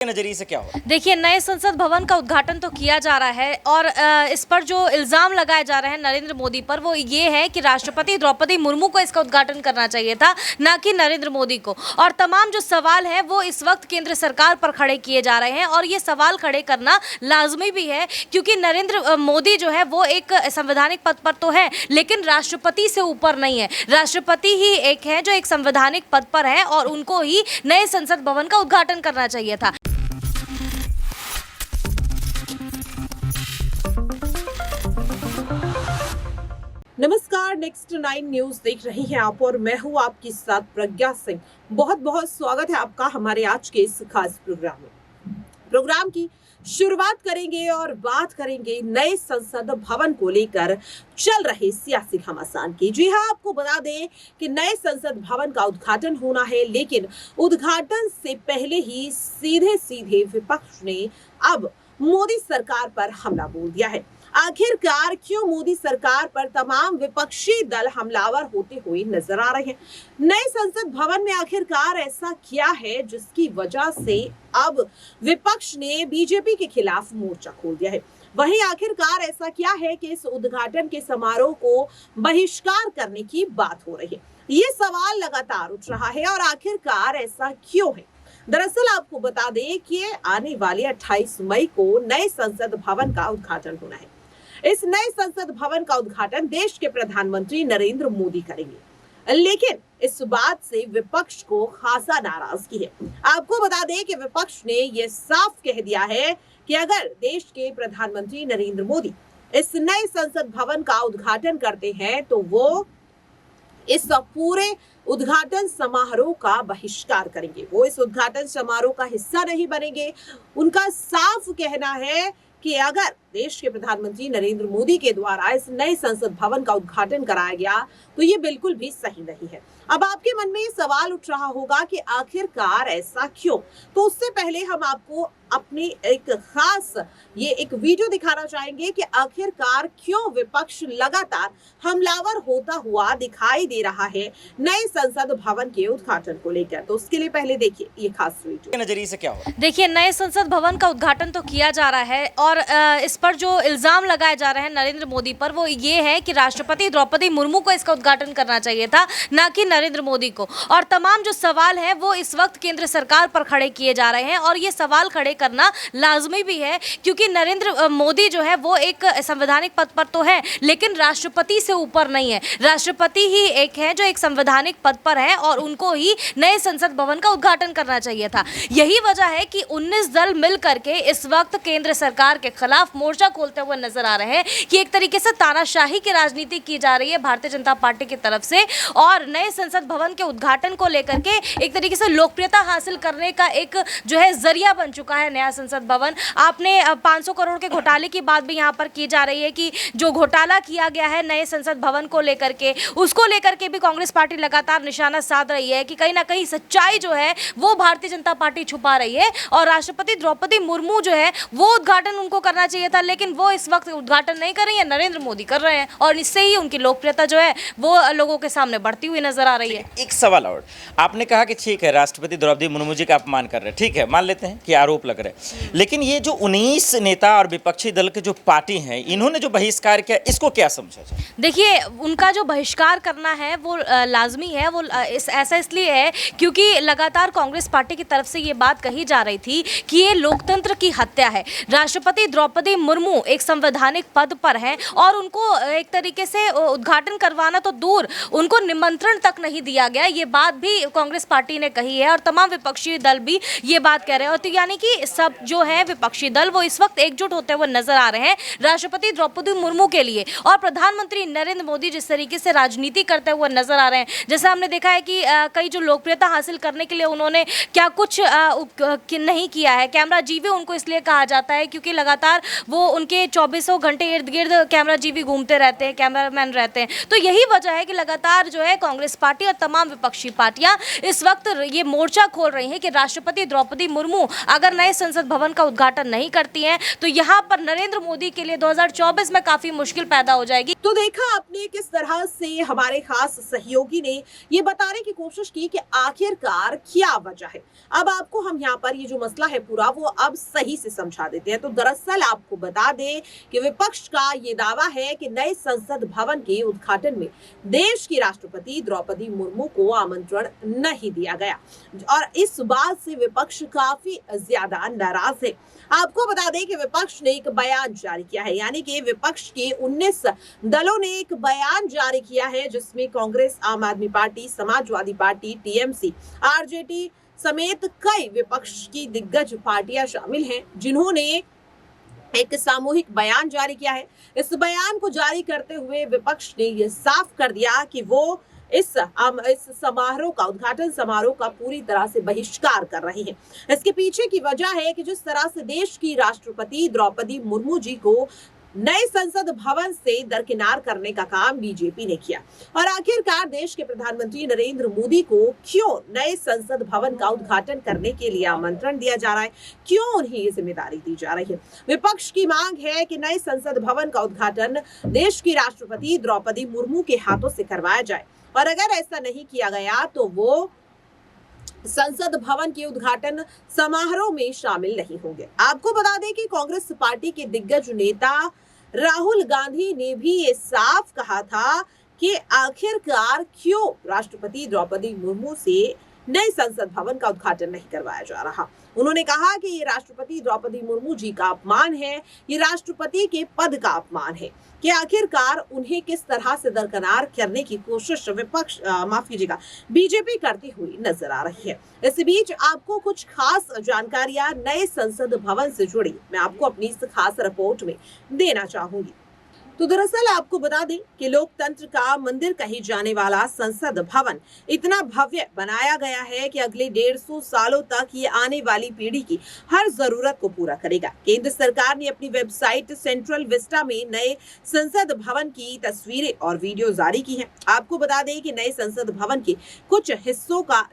नजरिए से क्या हो? देखिए, नए संसद भवन का उद्घाटन तो किया जा रहा है और इस पर जो इल्जाम लगाए जा रहे हैं नरेंद्र मोदी पर, वो ये है कि राष्ट्रपति द्रौपदी मुर्मू को इसका उद्घाटन करना चाहिए था, ना कि नरेंद्र मोदी को। और तमाम जो सवाल है वो इस वक्त केंद्र सरकार पर खड़े किए जा रहे हैं और ये सवाल खड़े करना लाजमी भी है, क्योंकि नरेंद्र मोदी जो है वो एक संवैधानिक पद पर तो है, लेकिन राष्ट्रपति से ऊपर नहीं है। राष्ट्रपति ही एक है जो एक संवैधानिक पद पर है और उनको ही नए संसद भवन का उद्घाटन करना चाहिए था। नमस्कार, नेक्स्ट 9 न्यूज देख रही हैं आप और मैं हूं आपके साथ प्रज्ञा सिंह। बहुत बहुत स्वागत है आपका हमारे आज के इस खास प्रोग्राम में। प्रोग्राम की शुरुआत करेंगे और बात करेंगे नए संसद भवन को लेकर चल रहे सियासी घमासान की। जी हां, आपको बता दें कि नए संसद भवन का उद्घाटन होना है, लेकिन उद्घाटन से पहले ही सीधे विपक्ष ने अब मोदी सरकार पर हमला बोल दिया है। आखिरकार क्यों मोदी सरकार पर तमाम विपक्षी दल हमलावर होते हुए नजर आ रहे हैं? नए संसद भवन में आखिरकार ऐसा क्या है जिसकी वजह से अब विपक्ष ने बीजेपी के खिलाफ मोर्चा खोल दिया है? वहीं आखिरकार ऐसा क्या है कि इस उद्घाटन के समारोह को बहिष्कार करने की बात हो रही है? ये सवाल लगातार उठ रहा है और आखिरकार ऐसा क्यों है? दरअसल आपको बता दें कि आने वाले 28 मई को नए संसद भवन का उद्घाटन होना है। इस नए संसद भवन का उद्घाटन देश के प्रधानमंत्री नरेंद्र मोदी करेंगे, लेकिन इस बात से विपक्ष को खासा नाराजगी है। आपको बता दें कि विपक्ष ने यह साफ कह दिया है कि अगर देश के प्रधानमंत्री नरेंद्र मोदी इस नए संसद भवन का उद्घाटन करते हैं तो वो इस पूरे उद्घाटन समारोह का बहिष्कार करेंगे। वो इस उद्घाटन समारोह का हिस्सा नहीं बनेंगे। उनका साफ कहना है कि अगर देश के प्रधानमंत्री नरेंद्र मोदी के द्वारा इस नए संसद भवन का उद्घाटन कराया गया तो ये बिल्कुल भी सही नहीं है। अब आपके मन में ये सवाल उठ रहा होगा कि आखिरकार ऐसा क्यों? तो उससे पहले हम आपको अपनी एक खास एक वीडियो दिखाना चाहेंगे कि आखिरकार क्यों विपक्ष लगातार हमलावर होता हुआ दिखाई दे रहा है नए संसद भवन के उद्घाटन को लेकर। तो उसके लिए पहले देखिए ये खास वीडियो। नजरिए से क्या हो? देखिए, नए संसद भवन का उद्घाटन तो किया जा रहा है और इस पर जो इल्जाम लगाए जा रहे हैं नरेंद्र मोदी पर, वो ये है कि राष्ट्रपति द्रौपदी मुर्मू को इसका उद्घाटन करना चाहिए था, ना कि नरेंद्र मोदी को। और तमाम जो सवाल है वो इस वक्त केंद्र सरकार पर खड़े किए जा रहे हैं और ये सवाल खड़े करना लाजमी भी है, क्योंकि नरेंद्र मोदी जो है वो एक संवैधानिक पद पर तो है, लेकिन राष्ट्रपति से ऊपर नहीं है। राष्ट्रपति ही एक है जो एक संवैधानिक पद पर है और उनको ही नए संसद भवन का उद्घाटन करना चाहिए था। यही वजह है कि 19 दल मिल करके इस वक्त केंद्र सरकार के खिलाफ मोर्चा खोलते हुए नजर आ रहे हैं कि एक तरीके से तानाशाही की राजनीति की जा रही है भारतीय जनता पार्टी की तरफ से, और नए संसद भवन के उद्घाटन को लेकर के एक तरीके से लोकप्रियता हासिल करने का एक जो है जरिया बन चुका है नया संसद भवन। आपने 500 करोड़ के घोटाले की बात भी यहाँ पर की जा रही है कि जो घोटाला किया गया है नए संसद भवन को लेकर के, उसको लेकर के भी कांग्रेस पार्टी लगातार निशाना साध रही है कि कहीं ना कहीं सच्चाई जो है वो भारतीय जनता पार्टी छुपा रही है और राष्ट्रपति द्रौपदी मुर्मू जो है वो उद्घाटन उनको करना चाहिए था, लेकिन वो इस वक्त उद्घाटन नहीं कर रही है, नरेंद्र मोदी कर रहे हैं और इससे ही उनकी लोकप्रियता जो है वो लोगों के सामने बढ़ती हुई नजर आ रही है। एक सवाल और, आपने कहा कि ठीक है राष्ट्रपति द्रौपदी मुर्मू जी का अपमान कर रहे हैं, ठीक है मान लेते हैं कि आरोप लग रहे हैं, लेकिन ये जो 19 नेता और विपक्षी दल के जो पार्टी हैं इन्होंने जो बहिष्कार किया इसको क्या समझा जाए? देखिए, उनका जो बहिष्कार करना है वो लाजमी है। वो ऐसा इसलिए है क्योंकि लगातार कांग्रेस पार्टी की तरफ से ये बात कही जा रही थी कि ये लोकतंत्र की हत्या है। राष्ट्रपति द्रौपदी मुर्मू एक संवैधानिक पद पर हैं और उनको एक तरीके से उद्घाटन करवाना तो दूर, उनको निमंत्रण तक नहीं दिया गया। ये बात भी कांग्रेस पार्टी ने कही है और तमाम विपक्षी दल भी ये बात कह रहे हैं। और तो यानी कि सब जो है विपक्षी दल वो इस वक्त एकजुट होते हुए नजर आ रहे हैं राष्ट्रपति द्रौपदी मुर्मू के लिए। और प्रधानमंत्री नरेंद्र मोदी जिस तरीके से राजनीति करते हुए नजर आ रहे हैं, जैसे हमने देखा है कि कई जो लोकप्रियता हासिल करने के लिए उन्होंने क्या कुछ नहीं किया है। कैमरा जीवी उनको इसलिए कहा जाता है क्योंकि लगातार वो उनके 24 घंटे इर्द गिर्द कैमरा जीवी घूमते रहते हैं, कैमरामैन रहते हैं। तो यही वजह है कि लगातार जो है कांग्रेस पार्टी और तमाम विपक्षी पार्टियां इस वक्त ये मोर्चा खोल रही हैं कि राष्ट्रपति द्रौपदी मुर्मू अगर नए संसद भवन का उद्घाटन नहीं करती हैं तो यहाँ पर नरेंद्र मोदी के लिए 2024 में काफी मुश्किल पैदा हो जाएगी। तो देखा आपने किस तरह से हमारे खास सहयोगी ने ये बताने की कोशिश की कि आखिरकार क्या वजह है। अब आपको हम यहाँ पर ये जो मसला है पूरा वो अब सही से समझा देते हैं। तो दरअसल आपको बता दें कि विपक्ष का ये दावा है कि नए संसद भवन के उद्घाटन में देश की राष्ट्रपति द्रौपदी मुर्मू को आमंत्रण नहीं दिया गया और इस बात से विपक्ष काफी ज्यादा नाराज है। आपको बता दें कि विपक्ष ने एक बयान जारी किया है, यानी कि विपक्ष के 19 दलों ने एक बयान जारी किया है जिसमें कांग्रेस, आम आदमी party, Samajwadi party, TMC, RJD समेत कई विपक्ष की दिग्गज पार्टियां शामिल हैं, जिन्होंने एक सामूहिक बयान जारी किया है। इस बयान को जारी करते हुए विपक्ष ने यह साफ कर दिया कि वो इस समारोह का, उद्घाटन समारोह का पूरी तरह से बहिष्कार कर रही है। इसके पीछे की वजह है कि जिस तरह से देश की राष्ट्रपति द्रौपदी मुर्मू जी को नए संसद भवन से दरकिनार करने का काम बीजेपी ने किया और आखिरकार देश के प्रधानमंत्री नरेंद्र मोदी को क्यों नए संसद भवन का उद्घाटन करने के लिए आमंत्रण दिया जा रहा है, क्यों उन्हें ये जिम्मेदारी दी जा रही है। विपक्ष की मांग है कि नए संसद भवन का उद्घाटन देश की राष्ट्रपति द्रौपदी मुर्मू के हाथों से करवाया जाए और अगर ऐसा नहीं किया गया तो वो संसद भवन के उद्घाटन समारोह में शामिल नहीं होंगे। आपको बता दें कि कांग्रेस पार्टी के दिग्गज नेता राहुल गांधी ने भी ये साफ कहा था कि आखिरकार क्यों राष्ट्रपति द्रौपदी मुर्मू से नए संसद भवन का उद्घाटन नहीं करवाया जा रहा। उन्होंने कहा कि ये राष्ट्रपति द्रौपदी मुर्मू जी का अपमान है, ये राष्ट्रपति के पद का अपमान है कि आखिरकार उन्हें किस तरह से दरकिनार करने की कोशिश बीजेपी करती हुई नजर आ रही है। इस बीच आपको कुछ खास जानकारियां नए संसद भवन से जुड़ी मैं आपको अपनी इस खास रिपोर्ट में देना चाहूंगी। तो दरअसल आपको बता दें कि लोकतंत्र का मंदिर कही जाने वाला संसद भवन इतना भव्य बनाया गया है कि अगले 150 सालों तक ये आने वाली पीढ़ी की हर जरूरत को पूरा करेगा। केंद्र सरकार ने अपनी वेबसाइट सेंट्रल विस्टा में नए संसद भवन की तस्वीरें और वीडियो जारी की हैं। आपको बता दें कि नए संसद भवन के कुछ हिस्सों का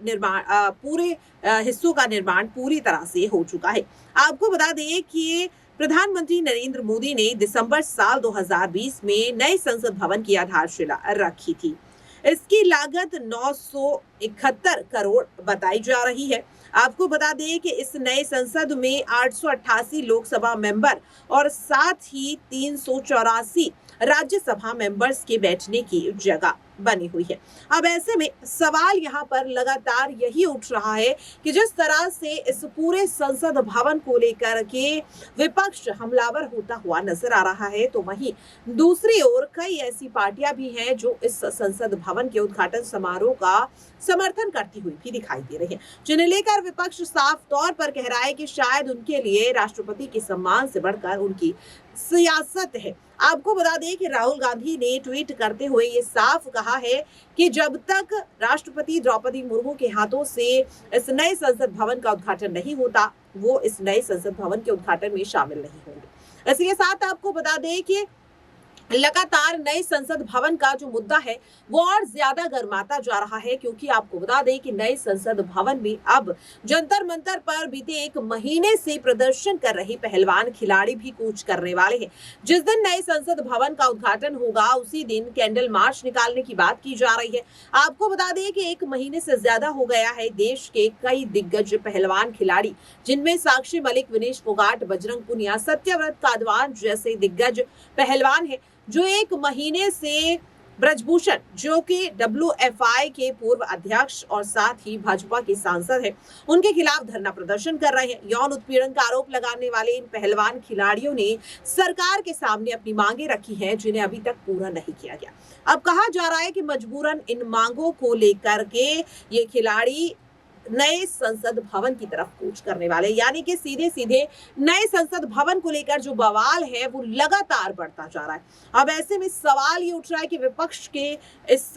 निर्माण पूरी तरह से हो चुका है। आपको बता दें कि प्रधानमंत्री नरेंद्र मोदी ने दिसंबर साल 2020 में नए संसद भवन की आधारशिला रखी थी। इसकी लागत 971 करोड़ बताई जा रही है। आपको बता दें कि इस नए संसद में 888 लोकसभा मेंबर और साथ ही 384 राज्यसभा मेंबर्स के बैठने की जगह बनी हुई है। अब ऐसे में सवाल यहाँ पर लगातार यही उठ रहा है कि जिस तरह से इस पूरे संसद भवन को लेकर के विपक्ष हमलावर होता हुआ नजर आ रहा है, तो वहीं दूसरी ओर कई ऐसी पार्टियां भी हैं जो इस संसद भवन के उद्घाटन समारोह का समर्थन करती हुई भी दिखाई दे रही है, जिन्हें लेकर विपक्ष साफ तौर पर कह रहा है कि शायद उनके लिए राष्ट्रपति के सम्मान से बढ़कर उनकी सियासत है। आपको बता दें कि राहुल गांधी ने ट्वीट करते हुए ये साफ कहा है कि जब तक राष्ट्रपति द्रौपदी मुर्मू के हाथों से इस नए संसद भवन का उद्घाटन नहीं होता, वो इस नए संसद भवन के उद्घाटन में शामिल नहीं होंगे। इसके साथ आपको बता दें कि लगातार नए संसद भवन का जो मुद्दा है वो और ज्यादा गर्माता जा रहा है, क्योंकि आपको बता दें कि नए संसद भवन में अब जंतर मंतर पर बीते 1 महीने से प्रदर्शन कर रहे पहलवान खिलाड़ी भी कूच करने वाले हैं। जिस दिन नए संसद भवन का उद्घाटन होगा उसी दिन कैंडल मार्च निकालने की बात की जा रही है। आपको बता दें कि 1 महीने से ज्यादा हो गया है देश के कई दिग्गज पहलवान खिलाड़ी, जिनमें साक्षी मलिक, विनेश फोगाट, बजरंग पुनिया, सत्यव्रत कादवान जैसे दिग्गज पहलवान है, जो 1 महीने से ब्रजभूषण, जो कि WFI के पूर्व अध्यक्ष और साथ ही भाजपा के सांसद हैं, उनके खिलाफ धरना प्रदर्शन कर रहे हैं। यौन उत्पीड़न का आरोप लगाने वाले इन पहलवान खिलाड़ियों ने सरकार के सामने अपनी मांगे रखी हैं, जिन्हें अभी तक पूरा नहीं किया गया। अब कहा जा रहा है कि मजबूरन इन मांगों को लेकर के ये खिलाड़ी नए संसद भवन की तरफ कूच करने वाले, यानी कि सीधे सीधे नए संसद भवन को लेकर जो बवाल है वो लगातार बढ़ता जा रहा है। अब ऐसे में सवाल ये उठ रहा है कि विपक्ष के इस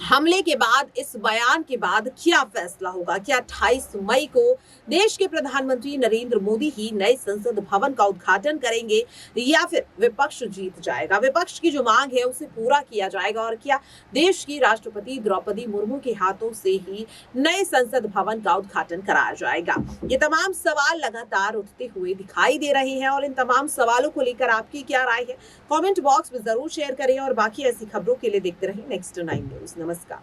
हमले के बाद, इस बयान के बाद क्या फैसला होगा? क्या 28 मई को देश के प्रधानमंत्री नरेंद्र मोदी ही नए संसद भवन का उद्घाटन करेंगे या फिर विपक्ष जीत जाएगा? विपक्ष की जो मांग है उसे पूरा किया जाएगा और क्या देश की राष्ट्रपति द्रौपदी मुर्मू के हाथों से ही नए संसद भवन का उद्घाटन कराया जाएगा? ये तमाम सवाल लगातार उठते हुए दिखाई दे रहे हैं और इन तमाम सवालों को लेकर आपकी क्या राय है, कमेंट बॉक्स में जरूर शेयर करें और बाकी ऐसी खबरों के लिए देखते रहें नेक्स्ट 9 न्यूज। नमस्कार।